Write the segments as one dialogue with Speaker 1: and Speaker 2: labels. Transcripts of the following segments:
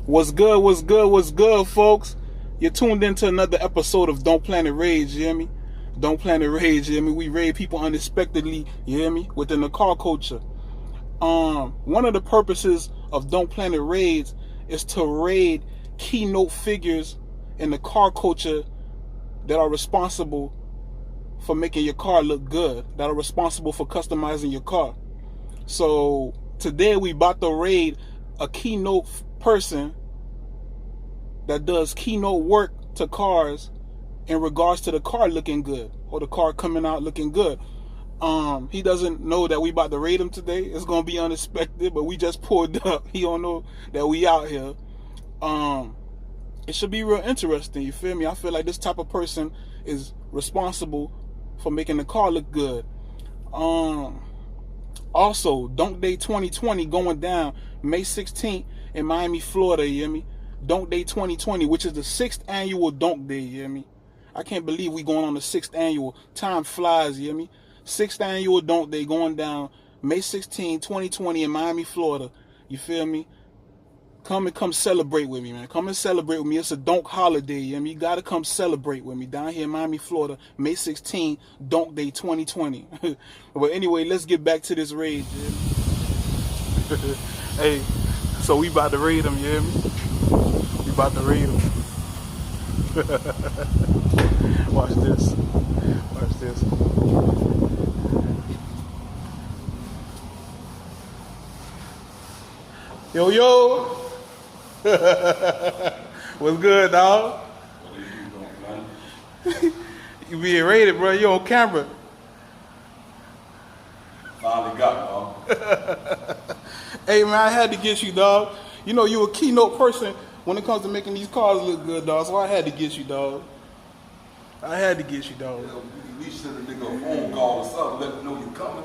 Speaker 1: What's good, what's good, what's good, folks? You're tuned into another episode of Don't Planet Rage, you hear me? Don't Planet Rage, you hear me? We raid people unexpectedly, you hear me? Within the car culture. One of the purposes of Don't Planet Raids is to raid keynote figures in the car culture that are responsible for making your car look good, that are responsible for customizing your car. So today we about to raid a keynote person that does keynote work to cars in regards to the car looking good or the car coming out looking good. He doesn't know that we about to raid him today. It's gonna be unexpected, but we just pulled up. He don't know that we out here. It should be real interesting, you feel me? I feel like this type of person is responsible for making the car look good. Also, Donk Day 2020 going down May 16th in Miami, Florida, you hear me? Donk Day 2020, which is the 6th annual Donk Day, you hear me? I can't believe we going on the 6th annual. Time flies, you hear me? 6th annual Donk Day going down May 16, 2020 in Miami, Florida. You feel me? Come celebrate with me, man. Come and celebrate with me. It's a Donk holiday, you hear me? You gotta come celebrate with me down here in Miami, Florida, May 16, Donk Day 2020. But anyway, let's get back to this raid, you hear me? Hey, so we about to raid him, you hear me? We about to raid him. Watch this. Watch this. Yo, yo. What's good, dog?
Speaker 2: What are you doing, man?
Speaker 1: You being raided, bro. You on camera.
Speaker 2: Finally got it, dog.
Speaker 1: Hey, man, I had to get you, dog. You know, you a keynote person when it comes to making these cars look good, dog. So I had to get you, dog. I had to get you, dog.
Speaker 2: You at least send a nigga a phone call or something, let them know you're coming.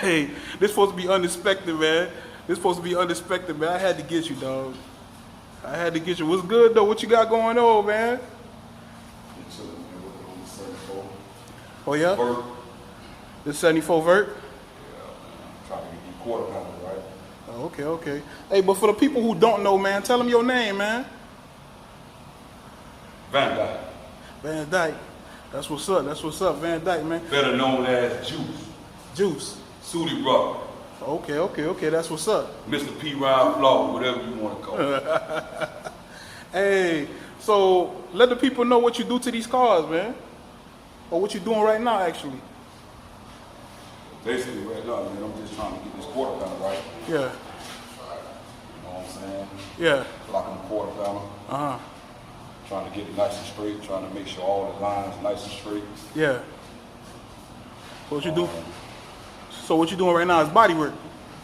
Speaker 1: Hey, this supposed to be unexpected, man. This supposed to be unexpected, man. I had to get you, dog. I had to get you. What's good, though? What you got going on, man?
Speaker 2: I'm chilling, man, working on the 74.
Speaker 1: Oh, yeah?
Speaker 2: Vert.
Speaker 1: The 74 Vert?
Speaker 2: Yeah, man. I'm trying to get these quarter pounders, right?
Speaker 1: Oh, okay, okay. Hey, but for the people who don't know, man, tell them your name, man.
Speaker 2: Vandyke.
Speaker 1: Vandyke. That's what's up. That's what's up, Vandyke, man.
Speaker 2: Better known as Juice.
Speaker 1: Juice.
Speaker 2: Sooty brother.
Speaker 1: Okay, okay, okay. That's what's up.
Speaker 2: Mr. P. Ride Flaw, whatever you want to call it.
Speaker 1: Hey, so let the people know what you do to these cars, man. Or what you doing right now, actually.
Speaker 2: Basically, right now, man, I'm just trying to get this quarter pounder right.
Speaker 1: Yeah.
Speaker 2: You know what I'm saying?
Speaker 1: Yeah.
Speaker 2: Blocking the quarter pounder.
Speaker 1: Uh-huh.
Speaker 2: Trying to get it nice and straight, trying to make sure all the lines nice and straight.
Speaker 1: Yeah. What you do? So what you doing right now is body work.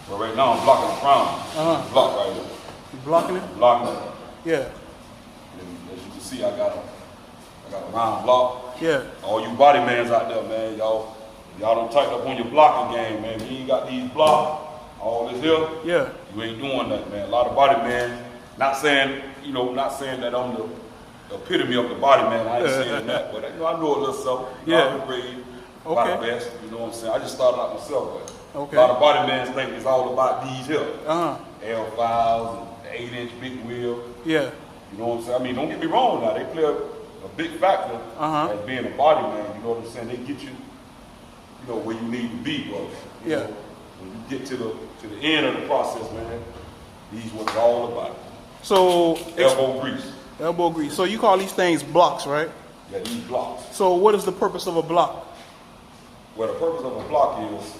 Speaker 2: But right now I'm blocking the crown.
Speaker 1: Uh-huh.
Speaker 2: Block right here.
Speaker 1: You blocking it?
Speaker 2: I'm blocking it.
Speaker 1: Yeah.
Speaker 2: And as you can see, I got a round block.
Speaker 1: Yeah.
Speaker 2: All you body mans out there, man, y'all don't tighten up on your blocking game, man. You ain't got these blocks, all this here.
Speaker 1: Yeah.
Speaker 2: You ain't doing that, man. A lot of body men, not saying that I'm the epitome of the body man. I ain't saying that, but I know a little something.
Speaker 1: Yeah.
Speaker 2: I'm grade.
Speaker 1: Okay.
Speaker 2: By the best, you know what I'm saying? I just started out myself, but
Speaker 1: Okay.
Speaker 2: a lot of body men think it's all about these here.
Speaker 1: Uh-huh.
Speaker 2: L5s and the 8-inch big wheel.
Speaker 1: Yeah.
Speaker 2: You know what I'm saying? I mean, don't get me wrong now. They play a big factor as being a body man. You know what I'm saying? They get you, where you need to be, but you know, when you get to the end of the process, man, these what it's all about.
Speaker 1: So
Speaker 2: Elbow grease.
Speaker 1: elbow grease. So you call these things blocks, right?
Speaker 2: Yeah, these blocks.
Speaker 1: So what is the purpose of a block?
Speaker 2: Well, the purpose of a block is,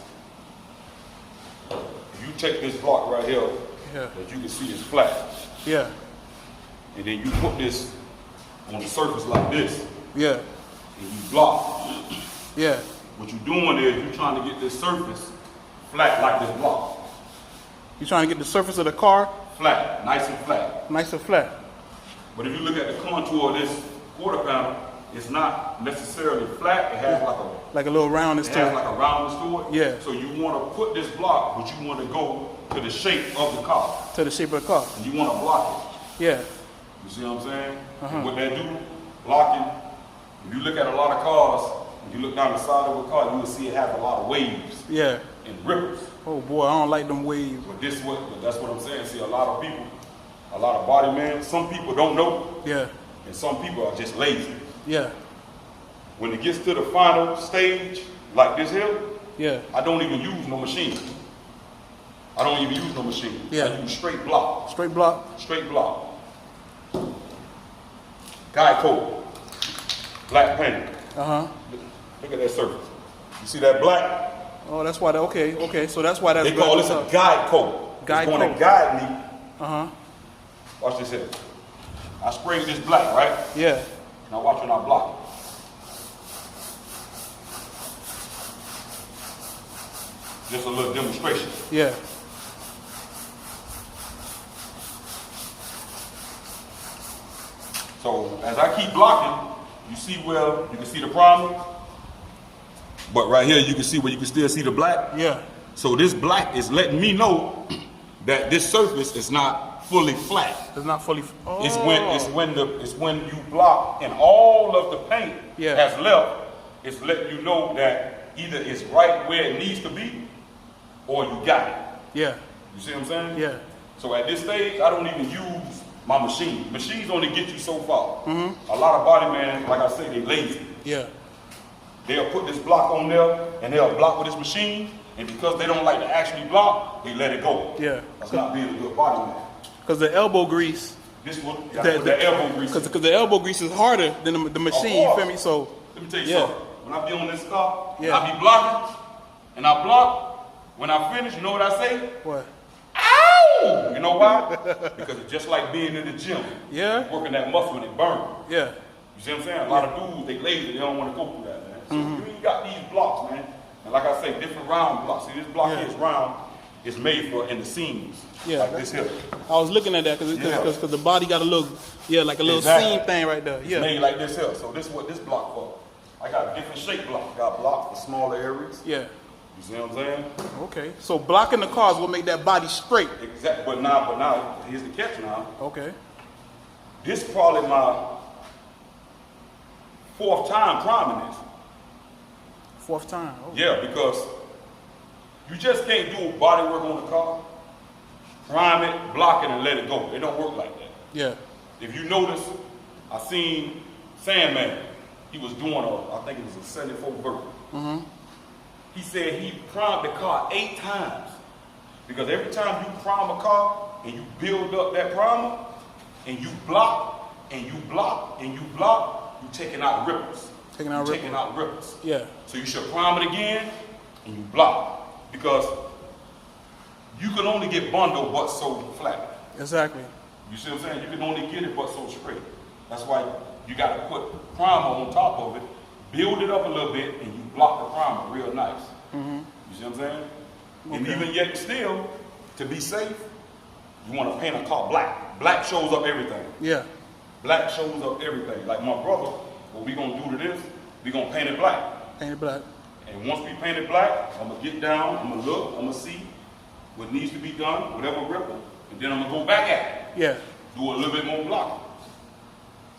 Speaker 2: if you take this block right here,
Speaker 1: Yeah.
Speaker 2: that you can see is flat,
Speaker 1: Yeah.
Speaker 2: and then you put this on the surface like this,
Speaker 1: Yeah.
Speaker 2: and you block.
Speaker 1: Yeah.
Speaker 2: What you're doing is you're trying to get this surface flat like this block.
Speaker 1: You're trying to get the surface of the car
Speaker 2: Flat, nice and flat.
Speaker 1: nice and flat.
Speaker 2: But if you look at the contour of this quarter pounder, it's not necessarily flat. It has
Speaker 1: Like a little roundness
Speaker 2: it
Speaker 1: to
Speaker 2: has
Speaker 1: it.
Speaker 2: like a roundness to it.
Speaker 1: Yeah.
Speaker 2: So you want to put this block, but you want to go to the shape of the car.
Speaker 1: To the shape of the car.
Speaker 2: And you want to block it.
Speaker 1: Yeah.
Speaker 2: You see what I'm saying?
Speaker 1: Uh-huh.
Speaker 2: And what they do, blocking, if you look at a lot of cars, if you look down the side of a car, you will see it have a lot of waves
Speaker 1: Yeah.
Speaker 2: and ripples.
Speaker 1: Oh boy, I don't like them waves.
Speaker 2: But that's what I'm saying. See, a lot of people, a lot of body men, some people don't know.
Speaker 1: Yeah.
Speaker 2: And some people are just lazy.
Speaker 1: Yeah.
Speaker 2: When it gets to the final stage, like this here,
Speaker 1: yeah,
Speaker 2: I don't even use no machine. I don't even use no machine.
Speaker 1: Yeah.
Speaker 2: I use straight block.
Speaker 1: Straight block?
Speaker 2: Straight block. Guy code. Black paint.
Speaker 1: Uh-huh.
Speaker 2: Look at that surface. You see that black?
Speaker 1: Oh, that's why that, okay. So that's why that's
Speaker 2: They call this a guide code.
Speaker 1: Guide
Speaker 2: it's going
Speaker 1: code.
Speaker 2: to guide me.
Speaker 1: Uh-huh.
Speaker 2: Watch this here. I sprayed this black, right?
Speaker 1: Yeah.
Speaker 2: Now watch when I block it. Just a little demonstration.
Speaker 1: Yeah.
Speaker 2: So as I keep blocking, you see where you can see the primer, but right here you can see where you can still see the black.
Speaker 1: Yeah.
Speaker 2: So this black is letting me know that this surface is not fully flat.
Speaker 1: It's not fully. Oh.
Speaker 2: It's when you block and all of the paint
Speaker 1: Yeah.
Speaker 2: has left. It's letting you know that either it's right where it needs to be, or you got it.
Speaker 1: Yeah.
Speaker 2: You see what I'm saying?
Speaker 1: Yeah.
Speaker 2: So at this stage, I don't even use my machine. Machines only get you so far.
Speaker 1: Mm-hmm.
Speaker 2: A lot of body men, like I say, they lazy.
Speaker 1: Yeah.
Speaker 2: They'll put this block on there and they'll block with this machine, and because they don't like to actually block, they let it go.
Speaker 1: Yeah.
Speaker 2: That's not being a good body man.
Speaker 1: Because the elbow grease.
Speaker 2: This one, the elbow grease.
Speaker 1: Because the elbow grease is harder than the machine. You feel me? So.
Speaker 2: Let me tell you
Speaker 1: Yeah.
Speaker 2: something. When I be on this car,
Speaker 1: Yeah.
Speaker 2: I be blocking, and I block. When I finish, you know what I say?
Speaker 1: What?
Speaker 2: Ow! You know why? Because it's just like being in the gym.
Speaker 1: Yeah.
Speaker 2: Working that muscle and it burns.
Speaker 1: Yeah.
Speaker 2: You see what I'm saying? A lot of dudes, they lazy, they don't want to go through that, man. So you ain't got these blocks, man. And like I say, different round blocks. See, this block
Speaker 1: Yeah.
Speaker 2: here is round. It's made for in the seams.
Speaker 1: Yeah,
Speaker 2: Like this here.
Speaker 1: I was looking at that because the body got a little, like a little
Speaker 2: Exactly.
Speaker 1: seam thing right there.
Speaker 2: It's
Speaker 1: Yeah.
Speaker 2: made like this here. So this is what this block for. I got different shape blocks. I got blocks for smaller areas.
Speaker 1: Yeah.
Speaker 2: You see what I'm saying?
Speaker 1: Okay. So blocking the cars will make that body straight.
Speaker 2: Exactly. But now, here's the catch now.
Speaker 1: Okay.
Speaker 2: This is probably my 4th time priming this.
Speaker 1: 4th time. Oh.
Speaker 2: Yeah, because you just can't do body work on the car, prime it, block it, and let it go. It don't work like that.
Speaker 1: Yeah.
Speaker 2: If you notice, I seen Sandman. He was doing I think it was a 74 Vert.
Speaker 1: Mm-hmm.
Speaker 2: He said he primed the car 8 times. Because every time you prime a car and you build up that primer, and you block, and you block, and you block, you're taking out ripples.
Speaker 1: Taking out
Speaker 2: ripples.
Speaker 1: Yeah.
Speaker 2: So you should prime it again, and you block. Because you can only get bundled but so flat.
Speaker 1: Exactly.
Speaker 2: You see what I'm saying? You can only get it but so straight. That's why you got to put primer on top of it, build it up a little bit, and you block the primer real nice.
Speaker 1: Mm-hmm.
Speaker 2: You see what I'm saying?
Speaker 1: Okay.
Speaker 2: And even yet still, to be safe, you want to paint a car black. Black shows up everything.
Speaker 1: Yeah.
Speaker 2: Black shows up everything. Like my brother, what we going to do to this, we going to paint it black.
Speaker 1: Paint it black.
Speaker 2: And once we paint it black, I'm going to get down, I'm going to look, I'm going to see what needs to be done, whatever ripple, and then I'm going to go back at it.
Speaker 1: Yeah.
Speaker 2: Do a little bit more blocking.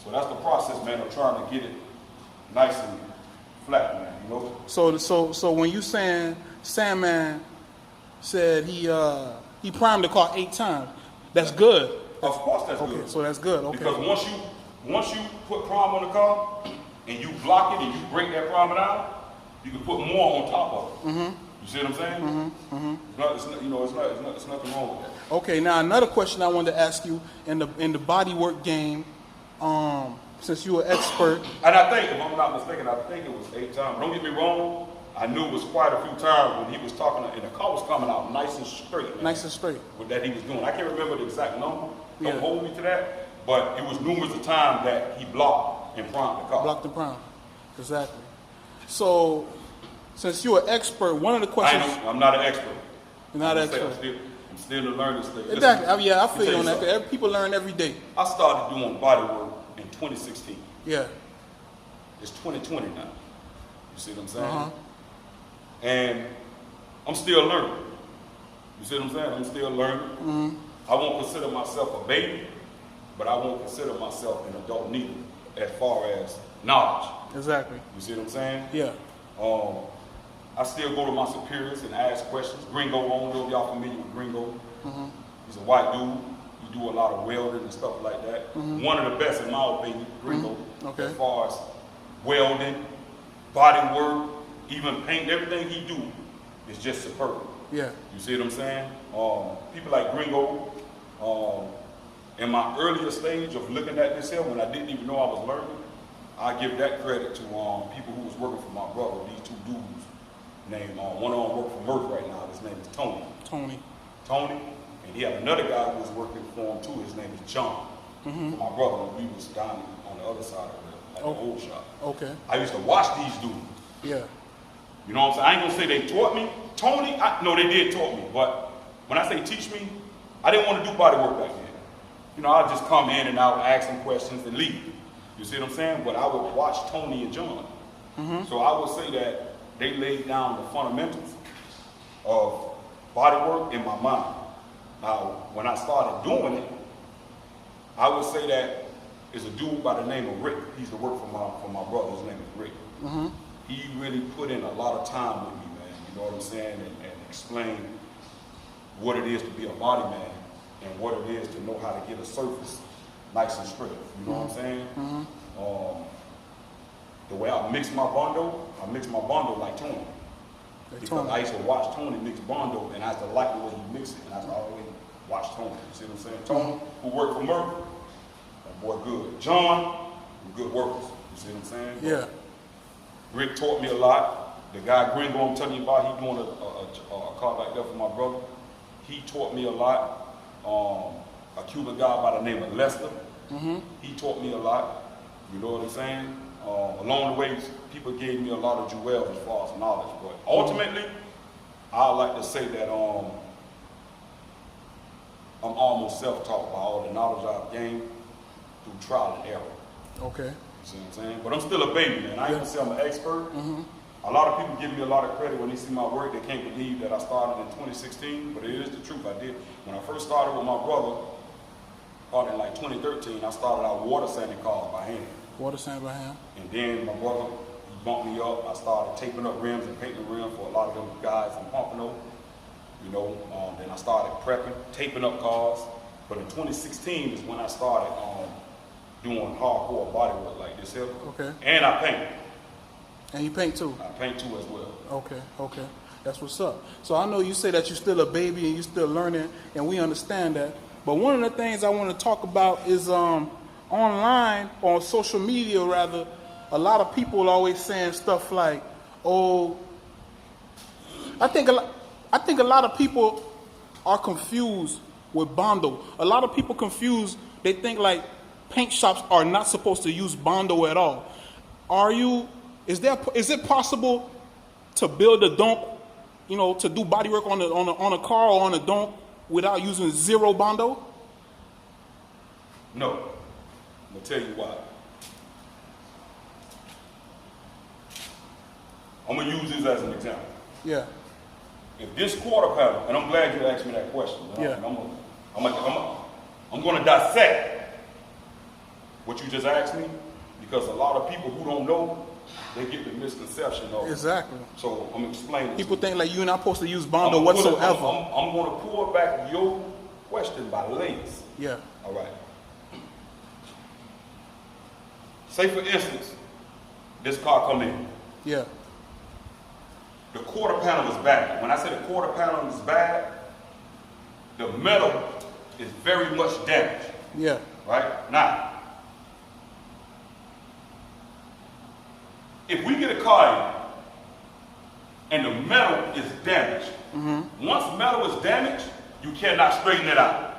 Speaker 2: So that's the process, man, of trying to get it nice and flat, man, you know?
Speaker 1: So when you saying Sandman said he primed the car 8 times, that's good.
Speaker 2: Of course that's
Speaker 1: Okay,
Speaker 2: good.
Speaker 1: so that's good. Okay.
Speaker 2: Because once you put prime on the car and you block it and you break that primer down, you can put more on top of it.
Speaker 1: Mm-hmm.
Speaker 2: You see what I'm saying?
Speaker 1: Mm-hmm. Mm-hmm.
Speaker 2: It's nothing wrong with that.
Speaker 1: Okay, now another question I wanted to ask you in the body work game, since you're an expert.
Speaker 2: And I think, if I'm not mistaken, I think it was 8 times. Don't get me wrong, I knew it was quite a few times when he was talking, and the car was coming out nice and straight. Man,
Speaker 1: Nice and straight.
Speaker 2: With that he was doing. I can't remember the exact number. Don't
Speaker 1: Yeah.
Speaker 2: hold me to that. But it was numerous of times that he blocked and primed the car.
Speaker 1: Blocked and primed. Exactly. So, since you're an expert, one of the questions.
Speaker 2: I'm not an expert.
Speaker 1: You're not an
Speaker 2: I'm
Speaker 1: expert.
Speaker 2: I'm still a learning stage.
Speaker 1: Exactly. Yeah, I feel you
Speaker 2: tell
Speaker 1: on
Speaker 2: you
Speaker 1: that. 'Cause people learn every day.
Speaker 2: I started doing body work in 2016.
Speaker 1: Yeah.
Speaker 2: It's 2020 now. You see what I'm saying?
Speaker 1: Uh-huh.
Speaker 2: And I'm still learning. You see what I'm saying? I'm still learning.
Speaker 1: Mm-hmm.
Speaker 2: I won't consider myself a baby, but I won't consider myself an adult neither, as far as knowledge.
Speaker 1: Exactly.
Speaker 2: You see what I'm saying?
Speaker 1: Yeah.
Speaker 2: I still go to my superiors and ask questions. Gringo, I don't know if y'all familiar with Gringo.
Speaker 1: Mm-hmm.
Speaker 2: He's a white dude. He do a lot of welding and stuff like that. One of the best in my opinion, Gringo, as far as welding, body work, even paint, everything he do is just superb.
Speaker 1: Yeah.
Speaker 2: You see what I'm saying? People like Gringo, in my earlier stage of looking at this here, when I didn't even know I was learning, I give that credit to people who was working for my brother, these two dudes. One of them work for Merck right now. His name is Tony. Tony. And he had another guy who was working for him too. His name is John. For my brother, we was down on the other side of the old shop. Okay. I used to watch these dudes.
Speaker 1: Yeah.
Speaker 2: You know what I'm saying? I ain't gonna say they taught me. Tony, no, they did taught me. But when I say teach me, I didn't want to do body work back then. You know, I'd just come in and out, ask them questions and leave. You see what I'm saying? But I would watch Tony and John. So I would say that they laid down the fundamentals of body work in my mind. Now, when I started doing it, I would say that it's a dude by the name of Rick. He's the work for my brother. His name is Rick. He really put in a lot of time with me, man. You know what I'm saying? And explain what it is to be a body man and what it is to know how to get a surface nice and straight. You know what I'm saying? The way I mix my bondo like Tony. Because I used to watch Tony mix bondo, and I used to like the way he mixed it, and I used to always watch Tony. You see what I'm saying? Tony, who worked for Merck, that boy good. John, good workers. You see what I'm saying? Yeah. Rick taught me a lot. The guy Gringo I'm telling you about, he doing a car like that for my brother. He taught me a lot. A Cuban guy by the name of Lester, he taught me a lot. You know what I'm saying? Along the way, people gave me a lot of jewels as far as knowledge. But ultimately, I like to say that I'm almost self-taught by all the knowledge I've gained through trial and error. Okay. You see what I'm saying? But I'm still a baby, man. I ain't gonna say I'm an expert. A lot of people give me a lot of credit when they see my work. They can't believe that I started in 2016, but it is the truth. I did. When I first started with my brother, started in like 2013, I started out water sanding cars by hand. Water sanding by hand? And then my brother, he bumped me up. I started taping up rims and painting rims for a lot of them guys in Pompano. You know, then I started prepping, taping up cars. But in 2016 is when I started doing hardcore body work like this here. Okay. And I paint. And you paint too? I paint too as well. Okay. That's what's up. So I know you say that you're still a baby and you're still learning, and we understand that. But one of the things I want to talk about is online, on social media rather, a lot of people always saying stuff like, oh, I think a lot of people are confused with Bondo. A lot of people confused, they think like paint shops are not supposed to use Bondo at all. Is it possible to build a Donk, you know, to do body work on a car or on a Donk without using zero Bondo? No. I'm going to tell you why. I'm going to use this as an example. Yeah. If this quarter panel, and I'm glad you asked me that question. Yeah. I'm going to dissect what you just asked me, because a lot of people who don't know, they get the misconception of it. Exactly. So I'm explaining. People think like you're not supposed to use Bondo whatsoever. I'm going to pull back your question by layers. Yeah. All right. Say for instance, this car come in. Yeah. The quarter panel is bad. When I say the quarter panel is bad, the metal is very much damaged. Yeah. Right? Now, if we get a car in and the metal is damaged, once metal is damaged, you cannot straighten it out.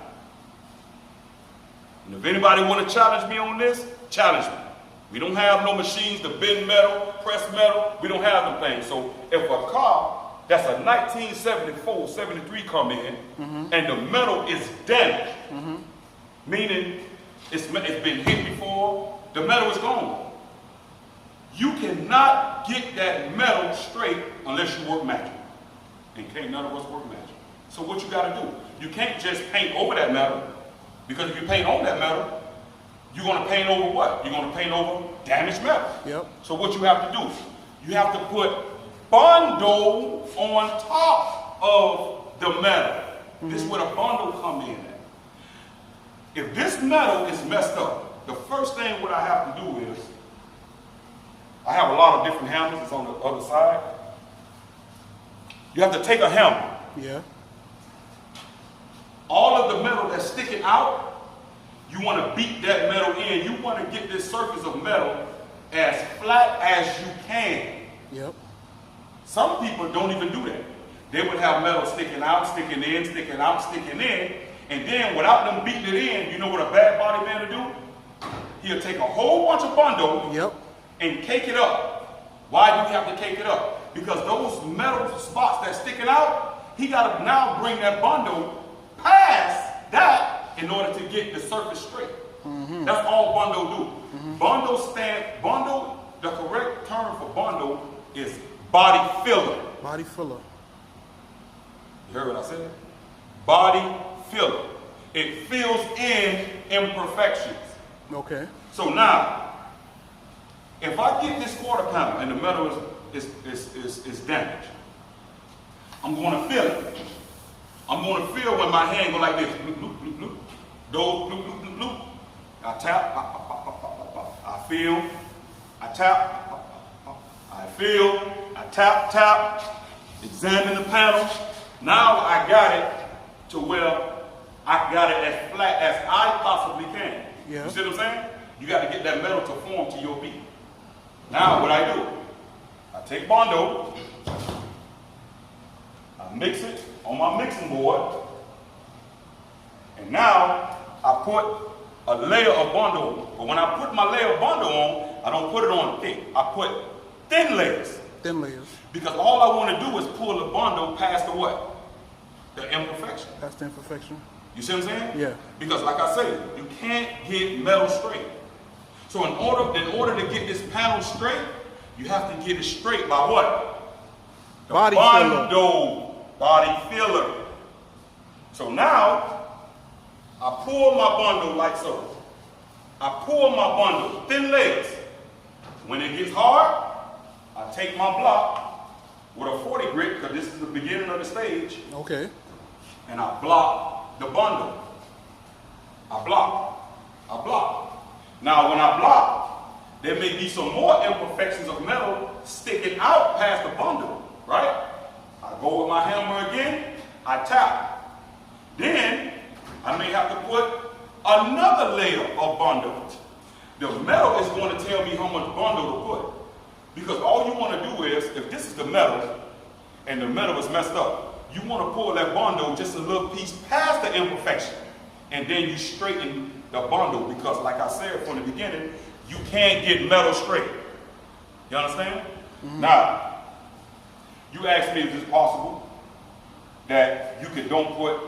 Speaker 2: And if anybody want to challenge me on this, challenge me. We don't have no machines to bend metal, press metal. We don't have them things. So if a car that's a 1974, 73 come in, and the metal is damaged, meaning it's been hit before, the metal is gone. You cannot get that metal straight unless you work magic. And can't none of us work magic. So what you gotta do? You can't just paint over that metal, because if you paint on that metal, you're gonna paint over what? You're gonna paint over damaged metal. Yep. So what you have to do? You have to put Bondo on top of the metal. This is where the Bondo come in at. if this metal is messed up, the first thing what I have to do is, I have a lot of different hammers. It's on the other side. You have to take a hammer.
Speaker 1: Yeah.
Speaker 2: All of the metal that's sticking out, you want to beat that metal in. You want to get this surface of metal as flat as you can.
Speaker 1: Yep.
Speaker 2: Some people don't even do that. They would have metal sticking out, sticking in, sticking out, sticking in, and then without them beating it in, you know what a bad body man will do? He'll take a whole bunch of bundle and cake it up. Why do you have to cake it up? Because those metal spots that's sticking out, he got to now bring that bundle past that in order to get the surface straight. That's all bundle do. Bundle, the correct term for bundle is body filler.
Speaker 1: Body filler.
Speaker 2: You heard what I said? Body filler. It fills in imperfections.
Speaker 1: Okay.
Speaker 2: So now, if I get this quarter panel and the metal is damaged, I'm going to feel it. I'm going to feel when my hand go like this. Bloop, bloop, bloop, bloop. Those bloop, bloop, bloop, bloop. I tap, pop, pop, pop, pop, pop, pop. I feel, I tap, pop, pop, pop. I feel, I tap, tap. Examine the panel. Now I got it to where I got it as flat as I possibly can.
Speaker 1: Yeah.
Speaker 2: You see what I'm saying? You got to get that metal to form to your beat. Now what I do, I take Bondo, I mix it on my mixing board, and now I put a layer of Bondo on. But when I put my layer of Bondo on, I don't put it on thick. I put thin layers.
Speaker 1: Thin layers.
Speaker 2: Because all I want to do is pull the Bondo past the what? The imperfection.
Speaker 1: That's the imperfection.
Speaker 2: You see what I'm saying?
Speaker 1: Yeah.
Speaker 2: Because like I say, you can't get metal straight. So in order to get this panel straight, you have to get it straight by what? The
Speaker 1: body
Speaker 2: Bondo
Speaker 1: filler.
Speaker 2: Body filler. So now, I pull my bundle like so. I pull my bundle, thin layers. When it gets hard, I take my block with a 40 grit, because this is the beginning of the stage.
Speaker 1: Okay.
Speaker 2: And I block the bundle. I block. I block. Now when I block, there may be some more imperfections of metal sticking out past the bundle, right? I go with my hammer again, I tap. Then I may have to put another layer of bundle. The metal is going to tell me how much bundle to put. Because all you want to do is, if this is the metal, and the metal is messed up, you want to pull that bundle just a little piece past the imperfection. And then you straighten the bundle, because like I said from the beginning, you can't get metal straight. You understand? Now, you asked me if it's possible that you don't put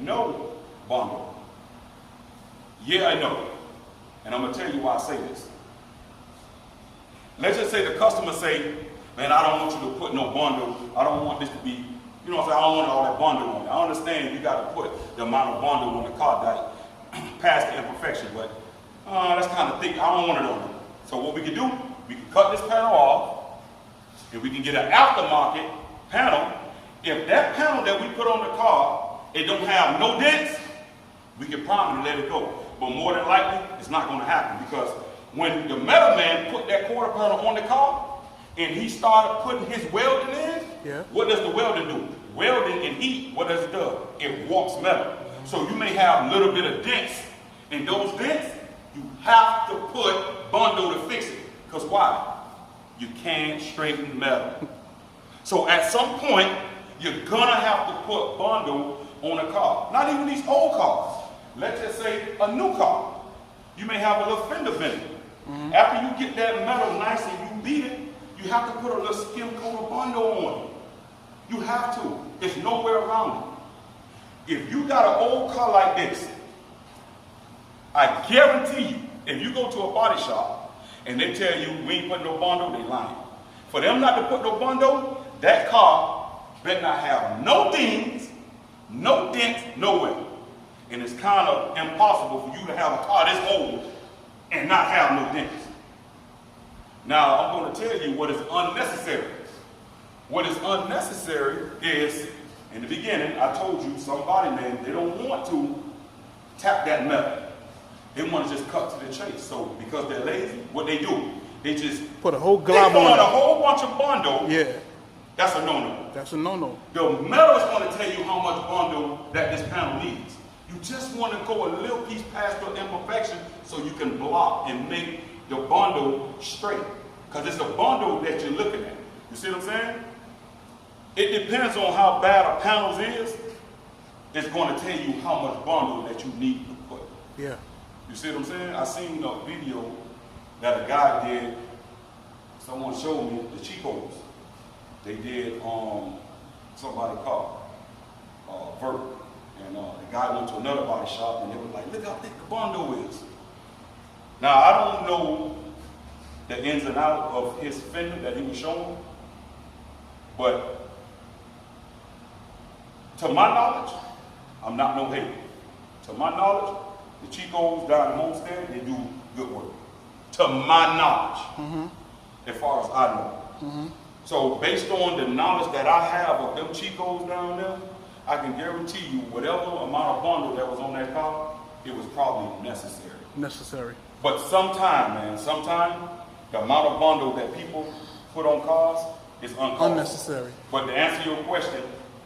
Speaker 2: no bundle. Yeah, I know. And I'm going to tell you why I say this. Let's just say the customer say, man, I don't want you to put no bundle. I don't want this to be, you know what I'm saying? I don't want all that bundle on it. I understand you got to put the amount of bundle on the car that past the imperfection, but that's kind of thick. I don't want it on it. So what we can do, we can cut this panel off, and we can get an aftermarket panel. If that panel that we put on the car, it don't have no dents, we can probably let it go. But more than likely, it's not going to happen, because when the metal man put that quarter panel on the car, and he started putting his welding in, what does the welding do? Welding and heat, what does it do? It warps metal. So you may have a little bit of dents. And those dents, you have to put bundle to fix it. Because why? You can't straighten metal. So at some point, you're gonna have to put bundle on a car. Not even these old cars. Let's just say a new car. You may have a little fender bender. After you get that metal nice and you beat it, you have to put a little skim coat of bundle on it. You have to. There's nowhere around it. If you got an old car like this, I guarantee you, if you go to a body shop and they tell you we ain't putting no bundle, they lying. For them not to put no bundle, that car better not have no dings, no dents, nowhere. And it's kind of impossible for you to have a car this old and not have no dents. Now, I'm going to tell you what is unnecessary. What is unnecessary is, in the beginning, I told you some body men, they don't want to tap that metal. They want to just cut to the chase. So because they're lazy, what they do, they just
Speaker 1: put a whole glob
Speaker 2: on
Speaker 1: it.
Speaker 2: A whole bunch of Bondo.
Speaker 1: Yeah.
Speaker 2: That's a no-no.
Speaker 1: That's a no-no.
Speaker 2: The metal is going to tell you how much Bondo that this panel needs. You just want to go a little piece past the imperfection so you can block and make the Bondo straight. Because it's the Bondo that you're looking at. You see what I'm saying? It depends on how bad a panel is. It's going to tell you how much Bondo that you need to put.
Speaker 1: Yeah.
Speaker 2: You see what I'm saying? I seen a video that a guy did. Someone showed me the Chicos. They did somebody's car, Vert. And the guy went to another body shop and they was like, look how thick the Bondo is. Now, I don't know the ins and outs of his fender that he was showing, but to my knowledge, I'm not no hater. To my knowledge, the Chicos down in Homestead, they do good work. To my knowledge, as far as I know. So based on the knowledge that I have of them Chicos down there, I can guarantee you whatever amount of Bondo that was on that car, it was probably necessary.
Speaker 1: Necessary.
Speaker 2: But sometimes the amount of Bondo that people put on cars is
Speaker 1: unnecessary.
Speaker 2: But to answer your question,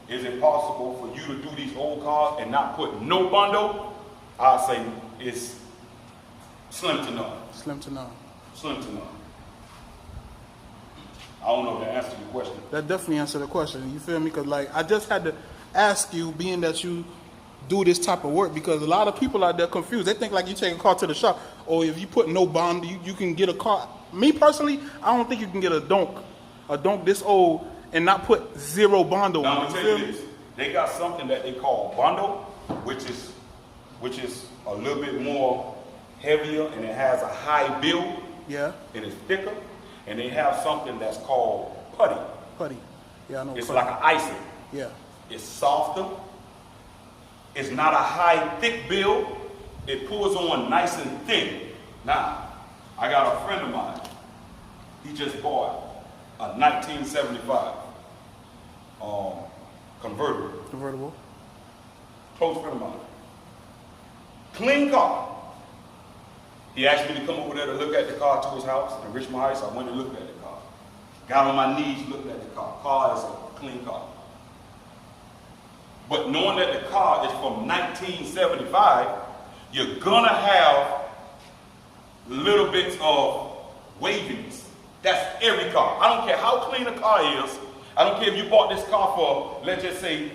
Speaker 2: is it possible for you to do these old cars and not put no Bondo? I'd say it's slim to none.
Speaker 1: Slim to none.
Speaker 2: Slim to none. I don't know if that answers your question.
Speaker 1: That definitely answered the question. You feel me? Because like I just had to ask you, being that you do this type of work, because a lot of people out there confused. They think like you take a car to the shop, or if you put no bond, you can get a car. Me personally, I don't think you can get a Donk this old and not put zero Bondo.
Speaker 2: Now I'm gonna tell you this: they got something that they call Bondo, which is a little bit more heavier and it has a high build.
Speaker 1: Yeah.
Speaker 2: And it's thicker. And they have something that's called putty.
Speaker 1: Putty. Yeah, I know.
Speaker 2: It's
Speaker 1: putty.
Speaker 2: like an icing.
Speaker 1: Yeah.
Speaker 2: It's softer. It's not a high, thick build. It pulls on nice and thin. Now, I got a friend of mine. He just bought a 1975 convertible.
Speaker 1: Convertible.
Speaker 2: Close friend of mine. Clean car. He asked me to come over there to look at the car to his house in Richmond Heights. I went and looked at the car. Got on my knees, looked at the car. Car is a clean car. But knowing that the car is from 1975, you're gonna have little bits of waviness. That's every car. I don't care how clean a car is. I don't care if you bought this car for, let's just say,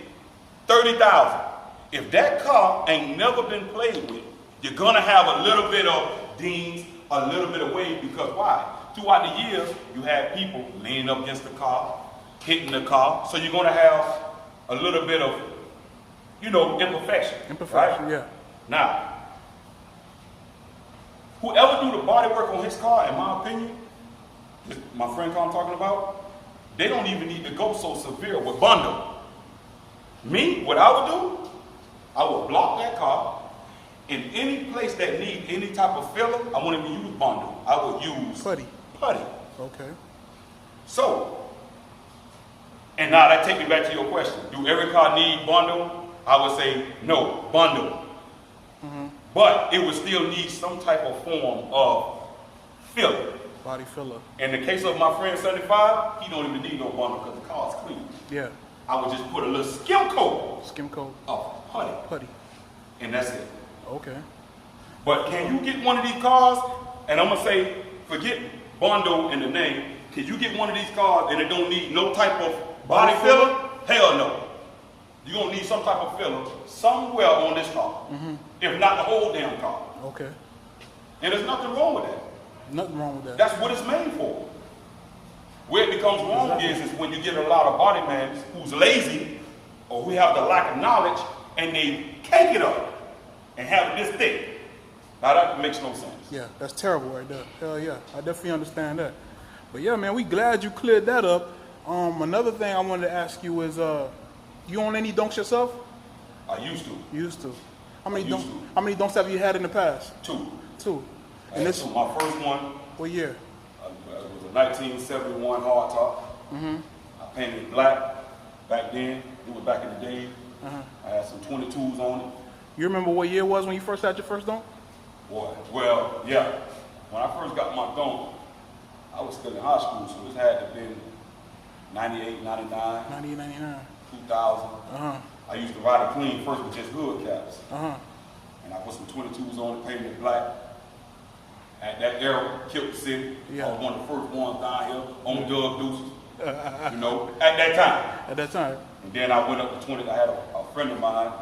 Speaker 2: $30,000. If that car ain't never been played with, you're gonna have a little bit of dings, a little bit of wave, because why? Throughout the years, you have people leaning up against the car, hitting the car, so you're gonna have a little bit of, imperfection.
Speaker 1: Imperfection,
Speaker 2: right?
Speaker 1: yeah.
Speaker 2: Now, whoever do the body work on his car, in my opinion, my friend I'm talking about, they don't even need to go so severe with Bondo. Me, what I would do, I would block that car. In any place that need any type of filler, I wouldn't even use Bondo. I would use
Speaker 1: putty.
Speaker 2: Okay. So, and now that takes me back to your question. Do every car need Bondo? I would say no, Bondo. But it would still need some type of form of filler.
Speaker 1: Body filler.
Speaker 2: In the case of my friend 75, he don't even need no Bondo because the car's clean.
Speaker 1: Yeah.
Speaker 2: I would just put a little skim coat.
Speaker 1: Skim coat.
Speaker 2: Of putty. And that's it.
Speaker 1: Okay.
Speaker 2: But can you get one of these cars, and I'm going to say, forget Bondo in the name, can you get one of these cars and it don't need no type of body filler? Hell no. You're going to need some type of filler somewhere on this car. If not the whole damn car.
Speaker 1: Okay.
Speaker 2: And there's nothing wrong with that.
Speaker 1: Nothing wrong with that.
Speaker 2: That's what it's made for. Where it becomes wrong is when you get a lot of body men who's lazy or who have the lack of knowledge and they cake it up and have it this thick. Now that makes no sense.
Speaker 1: Yeah, that's terrible right there. Hell yeah, I definitely understand that. But yeah, man, we glad you cleared that up. Another thing I wanted to ask you is, you own any Donks yourself?
Speaker 2: I used to.
Speaker 1: Used to. How many Donks have you had in the past? Two.
Speaker 2: And this was my first one.
Speaker 1: What year?
Speaker 2: It was a 1971 hardtop. I painted it black back then. It was back in the day. I had some 22s on it.
Speaker 1: You remember what year it was when you first had your first Donk?
Speaker 2: Boy, well, yeah. When I first got my Donk, I was still in high school, so this had to have been 98, 99.
Speaker 1: 98, 99.
Speaker 2: 2000. I used to ride it clean first with just hood caps. And I put some 22s on it, painted it black. At that era, killed the city. I was one of the first ones down here on Doug Deuces. You know, at that time.
Speaker 1: At that time.
Speaker 2: And then I went up to 20. I had a friend of mine,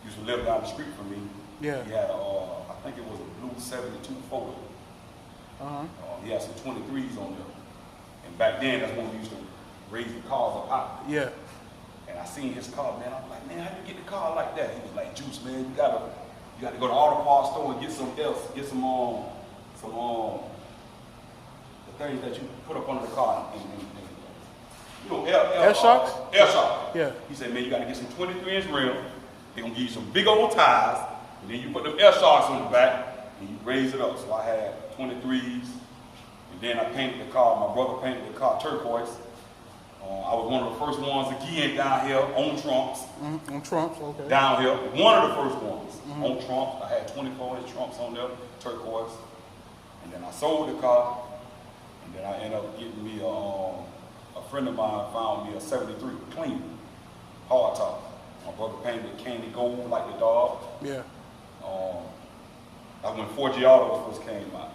Speaker 2: used to live down the street from me.
Speaker 1: Yeah.
Speaker 2: He had I think it was a blue 72 Ford. He had some 23s on there. And back then, that's when we used to raise the cars up high.
Speaker 1: Yeah.
Speaker 2: And I seen his car, man. I was like, man, how you get the car like that? He was like, Juice, man, you gotta go to the auto parts store and get some else, get some the things that you put up under the car and you know,
Speaker 1: air shocks?
Speaker 2: Air shocks.
Speaker 1: Yeah.
Speaker 2: He said, man, you gotta get some 23-inch rims. They're gonna give you some big old tires, and then you put them air shocks on the back and you raise it up. So I had 23s, and then I painted the car. My brother painted the car turquoise. I was one of the first ones again down here on trunks.
Speaker 1: On trunks, okay.
Speaker 2: Down here, one of the first ones on trunks. I had 24-inch trunks on there, turquoise. And then I sold the car, and then I ended up getting me a friend of mine found me a 73 clean, hard top. My brother painted it candy gold like the dog.
Speaker 1: Yeah.
Speaker 2: That's when 4G Autos first came out.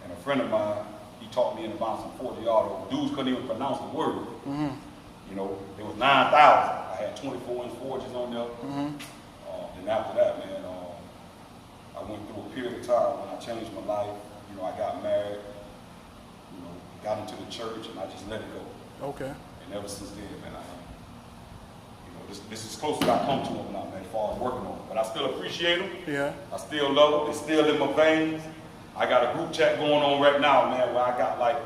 Speaker 2: And a friend of mine, he taught me in advance some 4G Auto. Dudes couldn't even pronounce the word. You know, it was 9,000. I had 24-inch 4Gs on there. Then after that, man, I went through a period of time when I changed my life. You know, I got married, you know, got into the church, and I just let it go.
Speaker 1: Okay.
Speaker 2: And ever since then, man, you know, this is close as I come to them now, man, as far as working on it. But I still appreciate them.
Speaker 1: Yeah.
Speaker 2: I still love them. It's still in my veins. I got a group chat going on right now, man, where I got like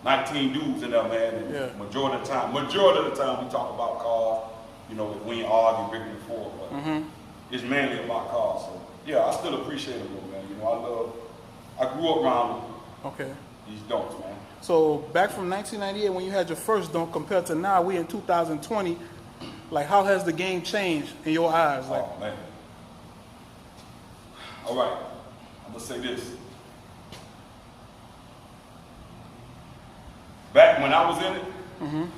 Speaker 2: 19 dudes in there, man. And majority of the time we talk about cars. You know, if we ain't arguing, breaking the floor, but it's mainly about cars. So yeah, I still appreciate them, man. You know, I grew up around these Donks, man.
Speaker 1: So back from 1998 when you had your first Donk compared to now, we in 2020. Like, how has the game changed in your eyes? Like,
Speaker 2: oh man. All right, I'm gonna say this. Back when I was in it,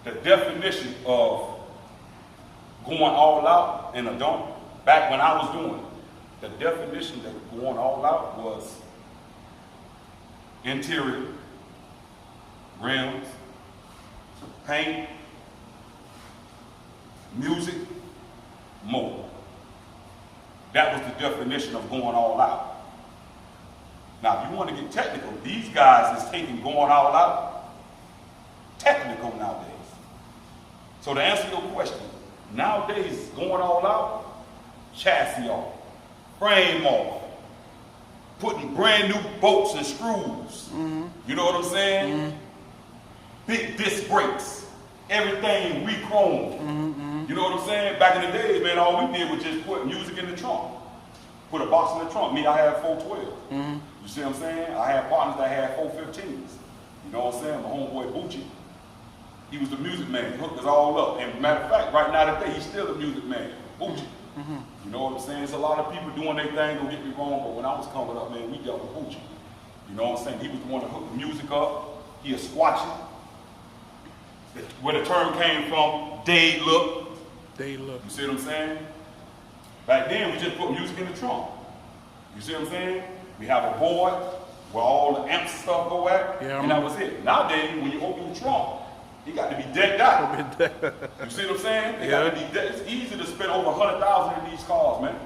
Speaker 2: the definition of going all out in a Donk, back when I was doing it, the definition of going all out was interior, rims, paint, music, more. That was the definition of going all out. Now, if you want to get technical, these guys is taking going all out technical nowadays. So to answer your question, nowadays going all out, chassis off, frame off, putting brand new bolts and screws. You know what I'm saying? Big disc brakes, everything re-chromed. You know what I'm saying? Back in the days, man, all we did was just put music in the trunk. Put a box in the trunk. Me, I had 412. You see what I'm saying? I had partners that had 415s. You know what I'm saying? My homeboy Bucci, he was the music man. He hooked us all up. And matter of fact, right now today, he's still a music man. Bucci. You know what I'm saying? There's a lot of people doing their thing, don't get me wrong, but when I was coming up, man, we dealt with Bucci. You know what I'm saying? He was the one that hooked the music up. He was squatching. Where the term came from, day look.
Speaker 1: Day look.
Speaker 2: You see what I'm saying? Back then, we just put music in the trunk. You see what I'm saying? We have a board where all the amps and stuff go at, and that was it. Nowadays, when you open the trunk, it got to be decked out. You see what I'm saying? It got to be decked. It's easy to spend over 100,000 in these cars, man.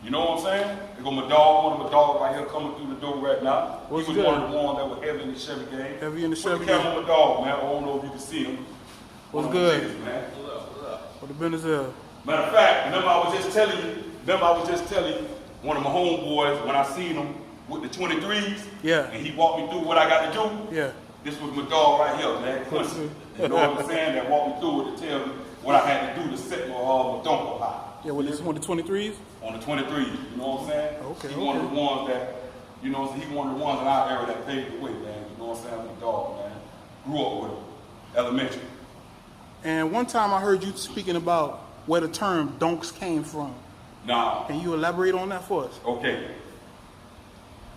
Speaker 2: You know what I'm saying? There go my dog, one of my dogs right here coming through the door right now.
Speaker 1: What's
Speaker 2: he was one of the ones that was heavy in the Chevy game.
Speaker 1: Heavy in the Chevy game.
Speaker 2: Put the camera on my dog, man. I don't know if you can see him.
Speaker 1: What's good?
Speaker 2: Niggas, man. What's up?
Speaker 1: What the business is?
Speaker 2: Matter of fact, remember I was just telling you, one of my homeboys, when I seen him with the 23s, and he walked me through what I got to do, this was my dog right here, man, Quincy. You know what I'm saying? That walked me through it to tell me what I had to do to set my Donk up high.
Speaker 1: Yeah, well, this is one of the 23s?
Speaker 2: On the 23s, you know what I'm saying?
Speaker 1: Okay,
Speaker 2: He one of the ones that, you know, he one of the ones in our era that paved the way, man. You know what I'm saying? My dog, man. Grew up with him, elementary.
Speaker 1: And one time I heard you speaking about where the term donks came from.
Speaker 2: Now,
Speaker 1: can you elaborate on that for us?
Speaker 2: Okay.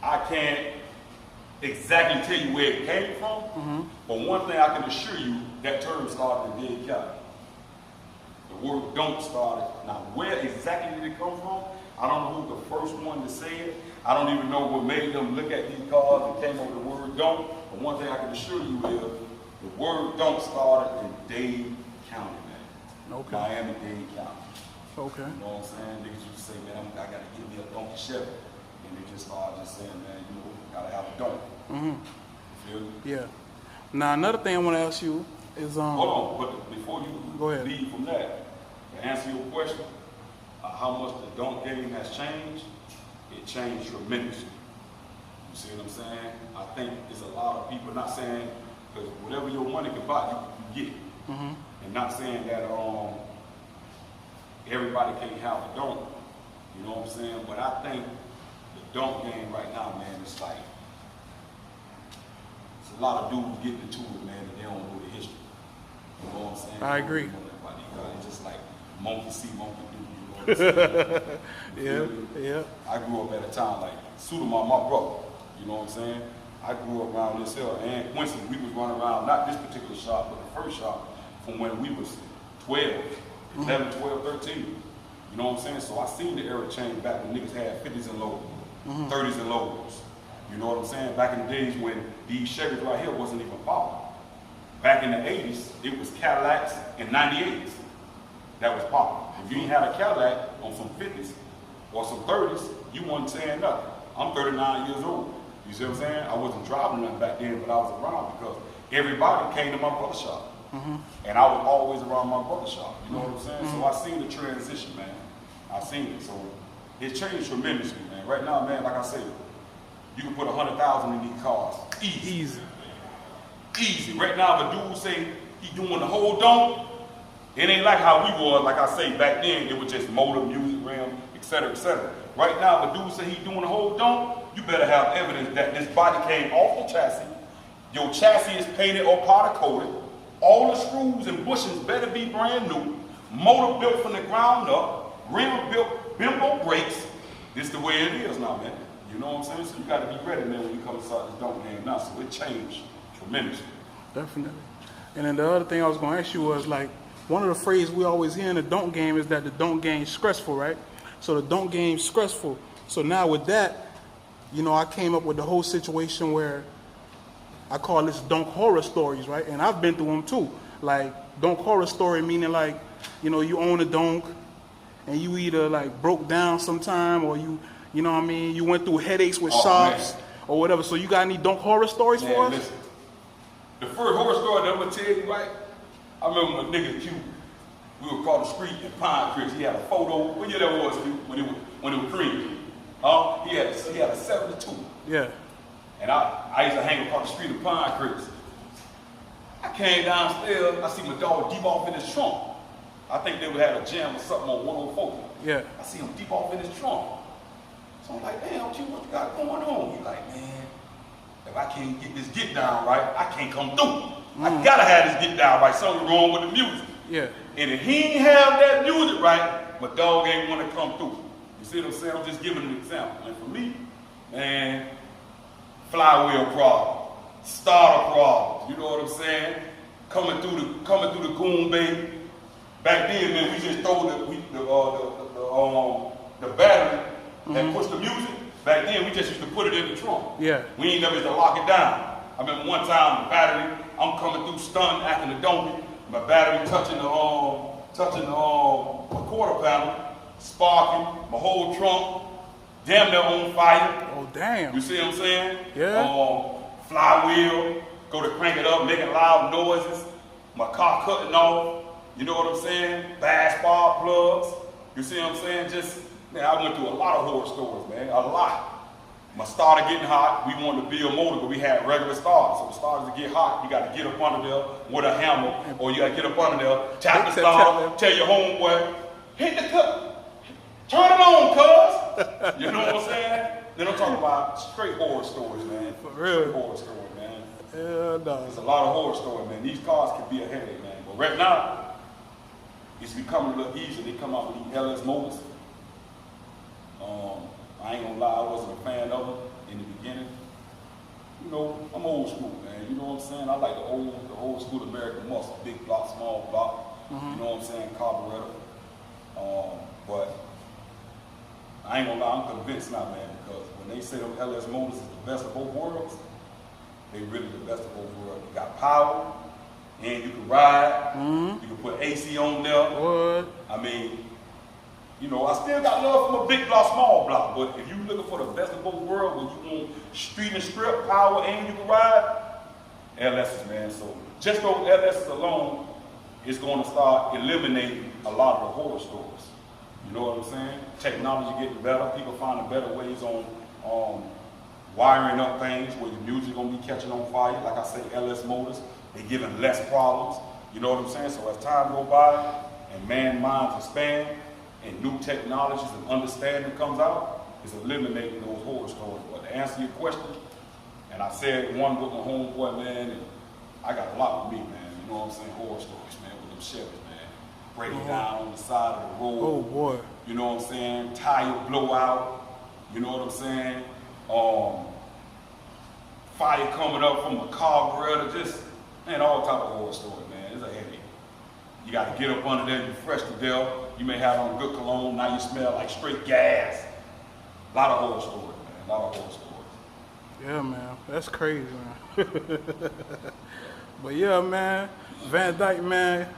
Speaker 2: I can't exactly tell you where it came from, but one thing I can assure you, that term started in Dade County. The word don't started. Now, where exactly did it come from? I don't know who the first one to say it. I don't even know what made them look at these cars and came up with the word don't. But one thing I can assure you is the word don't started in Dade County, man.
Speaker 1: Okay.
Speaker 2: Miami-Dade County.
Speaker 1: Okay.
Speaker 2: You know what I'm saying? Niggas used to say, man, I got to give me a donkey Chevy. And they just started just saying, man, you know, got to have a donkey. You feel me?
Speaker 1: Yeah. Now, another thing I want to ask you is...
Speaker 2: Hold on, but before you
Speaker 1: go ahead.
Speaker 2: leave from that, to answer your question, how much the donk game has changed, it changed tremendously. You see what I'm saying? I think there's a lot of people not saying, because whatever your money can buy, you get. And not saying that everybody can't have a donk. You know what I'm saying? But I think the donk game right now, man, it's like, it's a lot of dudes getting into it, man, and they don't know the history. You know what I'm saying?
Speaker 1: I agree.
Speaker 2: It's just like monkey see, monkey do. You know what I'm saying?
Speaker 1: Yeah.
Speaker 2: I grew up at a time like Suda, my brother. You know what I'm saying? I grew up around this hill, and Quincy, we was running around, not this particular shop, but the first shop from when we was 12, 11, 12, 13. You know what I'm saying? So I seen the era change back when niggas had 50s and lows, 30s and lows. You know what I'm saying? Back in the days when these Chevys right here wasn't even popular. Back in the 80s, it was Cadillacs and 98s that was popular. If you ain't had a Cadillac on some 50s or some 30s, you wasn't saying nothing. I'm 39 years old. You see what I'm saying? I wasn't driving nothing back then, but I was around because everybody came to my brother's shop. And I was always around my brother's shop. You know what I'm saying? So I seen the transition, man. I seen it. So it changed tremendously, man. Right now, man, like I said, you can put 100,000 in these cars. Easy. Right now, if a dude say he doing the whole donk, it ain't like how we was, like I say, back then, it was just motor, music, rim, etc., etc. Right now, if a dude say he doing the whole donk, you better have evidence that this body came off the chassis, your chassis is painted or powder coated, all the screws and bushings better be brand new, motor built from the ground up, rim built, bimbo brakes. This the way it is now, man. You know what I'm saying? So you got to be ready, man, when you come inside this donk game now. So it changed tremendously.
Speaker 1: Definitely. And then the other thing I was going to ask you was, like, one of the phrases we always hear in the donk game is that the donk game is stressful, right? So the donk game is stressful. So now with that, you know, I came up with the whole situation where I call this donk horror stories, right? And I've been through them too. Like, donk horror story meaning, like, you know, you own a donk and you either like broke down sometime or you know what I mean, you went through headaches with shops or whatever. So you got any donk horror stories for us?
Speaker 2: Listen, the first horror story that I'm gonna tell you, right? I remember my nigga Q. We would cross the street in Pine Creek. He had a photo. What year that was, Q? When it was cream. He had a 72.
Speaker 1: Yeah.
Speaker 2: And I used to hang across the street in Pine Creek. I came downstairs. I see my dog deep off in his trunk. I think they would have a jam or something on 104.
Speaker 1: Yeah.
Speaker 2: I see him deep off in his trunk. So I'm like, damn, Q, what you got going on? He's like, man, if I can't get this get down right, I can't come through. I gotta have this get down right. Something wrong with the music.
Speaker 1: Yeah.
Speaker 2: And if he ain't have that music right, my dog ain't want to come through. You see what I'm saying? I'm just giving an example. And for me, man, flywheel problem, starter problems. You know what I'm saying? Coming through the Goon Bay. Back then, man, we just throw the battery and push the music. Back then, we just used to put it in the trunk.
Speaker 1: Yeah.
Speaker 2: We ain't never used to lock it down. I remember one time the battery, I'm coming through stunned, acting a donkey. My battery touching the quarter panel, sparking, my whole trunk, damn near on fire.
Speaker 1: Oh, damn.
Speaker 2: You see what I'm saying?
Speaker 1: Yeah.
Speaker 2: Flywheel, go to crank it up, making loud noises. My car cutting off. You know what I'm saying? Bad spark plugs. You see what I'm saying? Just, man, I went through a lot of horror stories, man. A lot. My starter getting hot. We wanted to build a motor, but we had regular starters. So the starters to get hot, you got to get up under there with a hammer, or you got to get up under there, tap the starter, tell your homeboy, hit the cut, turn it on, cuz. You know what I'm saying? Then I'm talking about straight horror stories, man.
Speaker 1: For real.
Speaker 2: Straight horror stories, man.
Speaker 1: Yeah, no.
Speaker 2: There's a lot of horror stories, man. These cars can be a headache, man. But right now, it's becoming a little easier. They come out with these LS motors. I ain't gonna lie, I wasn't a fan of them in the beginning. You know, I'm old school, man. You know what I'm saying? I like the old school American muscle, big block, small block. You know what I'm saying? Carburetor. But I ain't gonna lie, I'm convinced now, man, because when they say them LS motors is the best of both worlds, they really the best of both worlds. You got power, and you can ride. You can put AC on there.
Speaker 1: What?
Speaker 2: I mean, you know, I still got love from a big block, small block, but if you're looking for the best of both worlds, when you want street and strip, power, and you can ride, LS's, man. So just those LS's alone is going to start eliminating a lot of the horror stories. You know what I'm saying? Technology getting better. People finding better ways on wiring up things where your music going to be catching on fire. Like I say, LS motors, they giving less problems. You know what I'm saying? So as time go by and man minds expand and new technologies and understanding comes out, it's eliminating those horror stories. But to answer your question, and I said one with my homeboy, man, and I got a lot with me, man. You know what I'm saying? Horror stories, man, with them Chevys, man. Breaking down on the side of the road.
Speaker 1: Oh boy.
Speaker 2: You know what I'm saying? Tire blowout. You know what I'm saying? Fire coming up from a carburetor. Just, man, all type of horror stories, man. It's a headache. You got to get up under there and you fresh to death. You may have on good cologne. Now you smell like straight gas. A lot of horror stories, man. A lot of horror stories.
Speaker 1: Yeah, man. That's crazy, man. But yeah, man. Vandyke, man.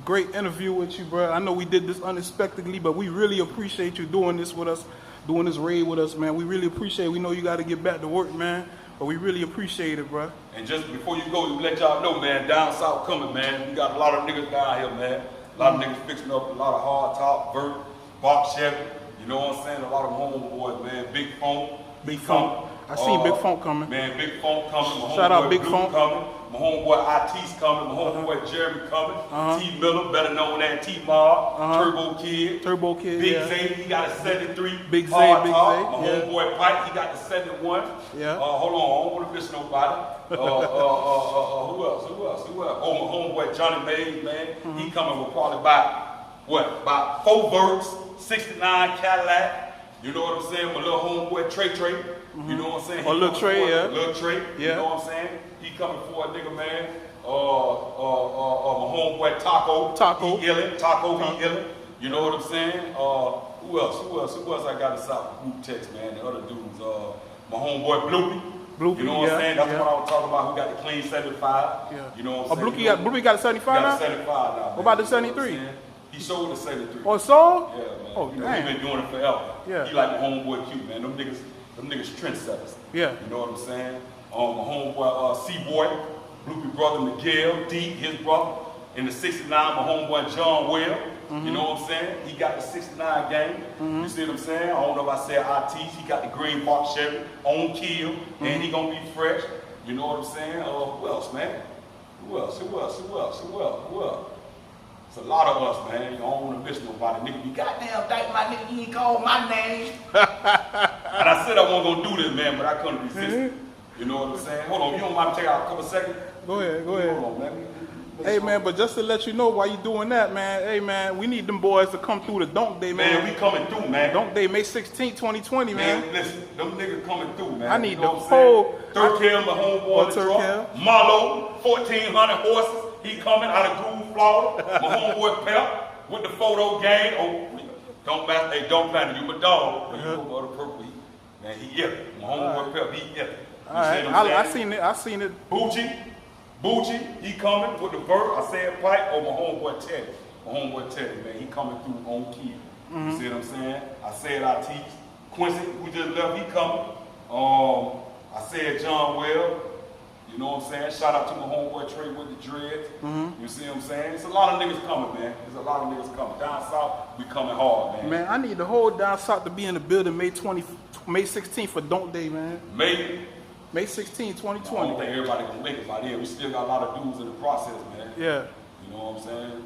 Speaker 1: Great interview with you, bro. I know we did this unexpectedly, but we really appreciate you doing this with us, doing this raid with us, man. We really appreciate it. We know you got to get back to work, man, but we really appreciate it, bro.
Speaker 2: And just before you go, we let y'all know, man, down south coming, man. We got a lot of niggas down here, man. A lot of niggas fixing up a lot of hard top, vert, box Chevy. You know what I'm saying? A lot of homeboys, man. Big Funk.
Speaker 1: Big Funk. I seen Big Funk coming.
Speaker 2: Man, Big Funk coming. My
Speaker 1: Shout out Big
Speaker 2: Blue
Speaker 1: Funk.
Speaker 2: coming. My homeboy IT's coming. My homeboy Jeremy coming. T Miller, better known as T Mob. Turbo Kid.
Speaker 1: Turbo Kid,
Speaker 2: Big
Speaker 1: yeah.
Speaker 2: Zay, he got a 73.
Speaker 1: Big Zay,
Speaker 2: hard
Speaker 1: Big
Speaker 2: top.
Speaker 1: Zay,
Speaker 2: My
Speaker 1: yeah.
Speaker 2: homeboy Pike, he got the 71.
Speaker 1: Yeah.
Speaker 2: Hold on, I don't want to miss nobody. Who else? Oh, my homeboy Johnny Mays, man. He coming with probably about 4 verts, 69 Cadillac. You know what I'm saying? My little homeboy Trey. You know what I'm saying?
Speaker 1: Or Lil Trey, yeah.
Speaker 2: Lil Trey,
Speaker 1: Yeah.
Speaker 2: you know what I'm saying? He coming for a nigga, man. My homeboy Taco. He illin'. Taco, he illin'. You know what I'm saying? Who else I got in South group text, man? The other dudes, my homeboy Bloopy. You know what I'm saying? That's what I was talking about. Who got the clean 75?
Speaker 1: Yeah.
Speaker 2: You know what I'm saying?
Speaker 1: Bloopy got a 75 now?
Speaker 2: Got a 75 now.
Speaker 1: What about the 73?
Speaker 2: He sold the 73.
Speaker 1: Oh, so?
Speaker 2: Yeah, man.
Speaker 1: Oh,
Speaker 2: you know,
Speaker 1: damn.
Speaker 2: he been doing it forever.
Speaker 1: Yeah.
Speaker 2: He like my homeboy Q, man. Them niggas trendsetters.
Speaker 1: Yeah.
Speaker 2: You know what I'm saying? My homeboy C-Boy, Bloopy brother Miguel, D, his brother. In the 69, my homeboy John Well. You know what I'm saying? He got the 69 game. You see what I'm saying? I don't know if I said ITs. He got the green box Chevy on kill, and he gonna be fresh. You know what I'm saying? Who else, man? Who else? It's a lot of us, man. You don't want to miss nobody. Nigga be goddamn Dyke, my nigga, you ain't called my name. And I said I wasn't gonna do this, man, but I couldn't resist it. You know what I'm saying? Hold on, you don't mind me taking out a couple seconds?
Speaker 1: Go ahead.
Speaker 2: Hold on, man.
Speaker 1: Hey, man, but just to let you know why you doing that, man. Hey, man, we need them boys to come through the Donk Day, man.
Speaker 2: Man, we coming through, man.
Speaker 1: Donk Day, May 16, 2020, man.
Speaker 2: Man, listen, them niggas coming through, man.
Speaker 1: I need
Speaker 2: you know
Speaker 1: the
Speaker 2: what I'm saying?
Speaker 1: whole...
Speaker 2: Turkel, my homeboy, the truck. Marlo, 1,400 horses. He coming out of Groove, Florida. My homeboy Pep with the photo game. Oh, don't plan to you, my dog. But you know about the purple. Man, he ill. My homeboy Pep, he ill.
Speaker 1: All right, I seen it.
Speaker 2: Bucci, he coming with the vert. I said Pike. Oh, my homeboy Teddy. My homeboy Teddy, man, he coming through on key. You see what I'm saying? I said I teach. Quincy, who just left, he coming. I said John Well. You know what I'm saying? Shout out to my homeboy Trey with the dreads. You see what I'm saying? It's a lot of niggas coming, man. There's a lot of niggas coming. Down south, we coming hard, man.
Speaker 1: Man, I need the whole down south to be in the building May 16th for Donk Day, man. May 16, 2020.
Speaker 2: I don't think everybody gonna make it by then. We still got a lot of dudes in the process, man.
Speaker 1: Yeah.
Speaker 2: You know what I'm saying?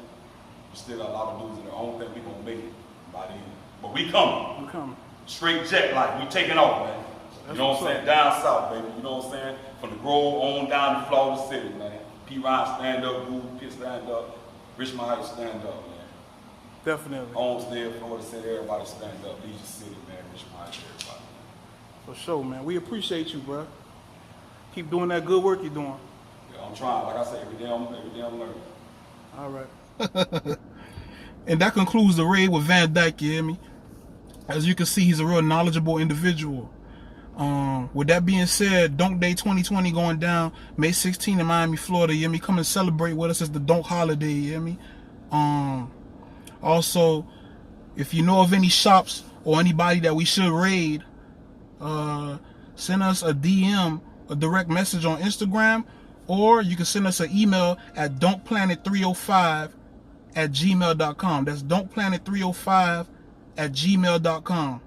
Speaker 2: We still got a lot of dudes in there. I don't think we gonna make it by then. But we coming.
Speaker 1: We coming.
Speaker 2: Straight jet like we taking off, man. You know what I'm saying? Down south, baby. You know what I'm saying? From the Grove on down to Florida City, man. P. Ryan stand up, Groove Pit stand up, Richmond Heights stand up, man.
Speaker 1: Definitely.
Speaker 2: Homestead, Florida City, everybody stand up. Leisure City, man, Richmond, everybody.
Speaker 1: For sure, man. We appreciate you, bro. Keep doing that good work you're doing.
Speaker 2: Yeah, I'm trying. Like I said, every day I'm learning.
Speaker 1: All right. And that concludes the raid with Vandyke, you hear me? As you can see, he's a real knowledgeable individual. With that being said, Donk Day 2020 going down May 16 in Miami, Florida. You hear me? Come and celebrate with us. It's the Donk holiday. You hear me? Also, if you know of any shops or anybody that we should raid, send us a DM, a direct message on Instagram, or you can send us an email at donkplanet305@gmail.com. That's donkplanet305@gmail.com.